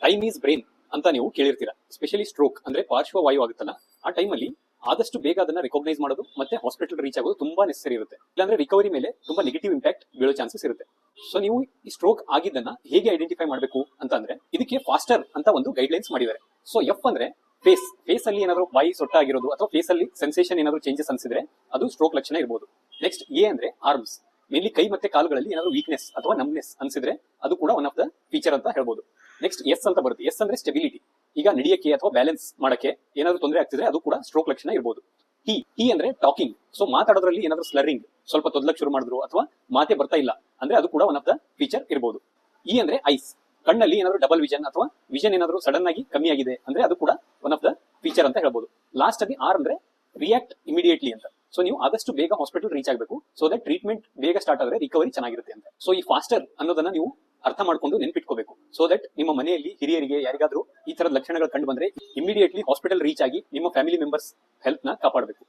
Time is brain ಅಂತ ನೀವು ಕೇಳಿರ್ತೀರಾ. Specially stroke ಅಂದ್ರೆ ಪಾರ್ಶ್ವವಾಯು ಆಗುತ್ತಲ್ಲ, ಆ ಟೈಮಲ್ಲಿ ಆದಷ್ಟು ಬೇಗ ಅದನ್ನ ರಿಕಾಗ್ನೈಸ್ ಮಾಡೋದು ಮತ್ತೆ ಹಾಸ್ಪಿಟಲ್ ರೀಚ್ ಆಗೋದು ತುಂಬಾ ನೆಸೆಸರಿ ಇರುತ್ತೆ. ಇಲ್ಲಾಂದ್ರೆ ರಿಕವರಿ ಮೇಲೆ ತುಂಬಾ ನೆಗೆಟಿವ್ ಇಂಪ್ಯಾಕ್ಟ್ ಬೀಳೋ ಚಾನ್ಸಸ್ ಇರುತ್ತೆ. ಸೊ ನೀವು ಈ ಸ್ಟ್ರೋಕ್ ಆಗಿದ್ದನ್ನ ಹೇಗೆ ಐಡೆಂಟಿಫೈ ಮಾಡಬೇಕು ಅಂತ ಅಂದ್ರೆ ಇದಕ್ಕೆ ಫಾಸ್ಟರ್ ಅಂತ ಒಂದು ಗೈಡ್ಲೈನ್ಸ್ ಮಾಡಿದ್ದಾರೆ. ಸೊ ಎಫ್ ಅಂದ್ರೆ ಫೇಸ್ ಅಲ್ಲಿ ಏನಾದ್ರು ಬಾಯಿ ಸೊಟ್ಟ ಆಗಿರೋದು ಅಥವಾ ಫೇಸ್ ಅಲ್ಲಿ ಸೆನ್ಸೇಷನ್ ಏನಾದ್ರು ಚೇಂಜಸ್ ಅನ್ಸಿದ್ರೆ ಅದು ಸ್ಟ್ರೋಕ್ ಲಕ್ಷಣ ಇರಬಹುದು. ನೆಕ್ಸ್ಟ್ ಎ ಅಂದ್ರೆ ಆರ್ಮ್ಸ್, ಮೇನ್ಲಿ ಕೈ ಮತ್ತೆ ಕಾಲುಗಳಲ್ಲಿ ಏನಾದ್ರು ವೀಕ್ನೆಸ್ ಅಥವಾ ನಮ್ನೆಸ್ ಅನ್ಸಿದ್ರೆ ಅದು ಕೂಡ ಒನ್ ಆಫ್ ದ ಫೀಚರ್ ಅಂತ ಹೇಳ್ಬೋದು. ನೆಕ್ಸ್ಟ್ ಎಸ್ ಅಂತ ಬರುತ್ತೆ. ಎಸ್ ಅಂದ್ರೆ ಸ್ಟೆಬಿಲಿಟಿ, ಈಗ ನಡೆಯಕ್ಕೆ ಅಥವಾ ಬ್ಯಾಲೆನ್ಸ್ ಮಾಡಕ್ಕೆ ಏನಾದ್ರು ತೊಂದರೆ ಆಗ್ತಿದ್ರೆ ಅದು ಕೂಡ ಸ್ಟ್ರೋಕ್ ಲಕ್ಷಣ ಇರಬಹುದು. ಟಿ ಅಂದ್ರೆ ಟಾಕಿಂಗ್, ಸೊ ಮಾತಾಡೋದ್ರಲ್ಲಿ ಏನಾದ್ರು ಸ್ಲರಿಂಗ್, ಸ್ವಲ್ಪ ತೊದಲಕ್ ಶುರು ಮಾಡಿದ್ರು ಅಥವಾ ಮಾತೆ ಬರ್ತಾ ಇಲ್ಲ ಅಂದ್ರೆ ಅದು ಕೂಡ ಒನ್ ಆಫ್ ದ ಫೀಚರ್ ಇರಬಹುದು. ಇ ಅಂದ್ರೆ ಐಸ್, ಕಣ್ಣಲ್ಲಿ ಏನಾದ್ರು ಡಬಲ್ ವಿಷನ್ ಅಥವಾ ವಿಷನ್ ಏನಾದ್ರು ಸಡನ್ ಆಗಿ ಕಮ್ಮಿ ಆಗಿದೆ ಅಂದ್ರೆ ಅದು ಕೂಡ ಒನ್ ಆಫ್ ದ ಫೀಚರ್ ಅಂತ ಹೇಳ್ಬೋದು. ಲಾಸ್ಟ್ ಅಲ್ಲಿ ಆರ್ ಅಂದ್ರೆ ರಿಯಾಕ್ಟ್ ಇಮಿಡಿಯೇಟ್ಲಿ ಅಂತ. ಸೊ ನೀವು ಆದಷ್ಟು ಬೇಗ ಹಾಸ್ಪಿಟಲ್ ರೀಚ್ ಆಗಬೇಕು, ಸೊ ದಟ್ ಟ್ರೀಟ್ಮೆಂಟ್ ಬೇಗ ಸ್ಟಾರ್ಟ್ ಆದ್ರೆ ರಿಕವರಿ ಚೆನ್ನಾಗಿರುತ್ತೆ ಅಂತ. ಸೊ ಈ ಫಾಸ್ಟರ್ ಅನ್ನೋದನ್ನ ನೀವು ಅರ್ಥ ಮಾಡ್ಕೊಂಡು ನೆನ್ಪಿಟ್ಕೋಬೇಕು, ಸೊ ದಟ್ ನಿಮ್ಮ ಮನೆಯಲ್ಲಿ ಹಿರಿಯರಿಗೆ ಯಾರಿಗಾದ್ರೂ ಈ ತರದ ಲಕ್ಷಣಗಳು ಕಂಡು ಬಂದ್ರೆ ಇಮಿಡಿಯೇಟ್ಲಿ ಹಾಸ್ಪಿಟಲ್ ರೀಚ್ ಆಗಿ ನಿಮ್ಮ ಫ್ಯಾಮಿಲಿ ಮೆಂಬರ್ಸ್ ಹೆಲ್ತ್ ನ ಕಾಪಾಡಬೇಕು.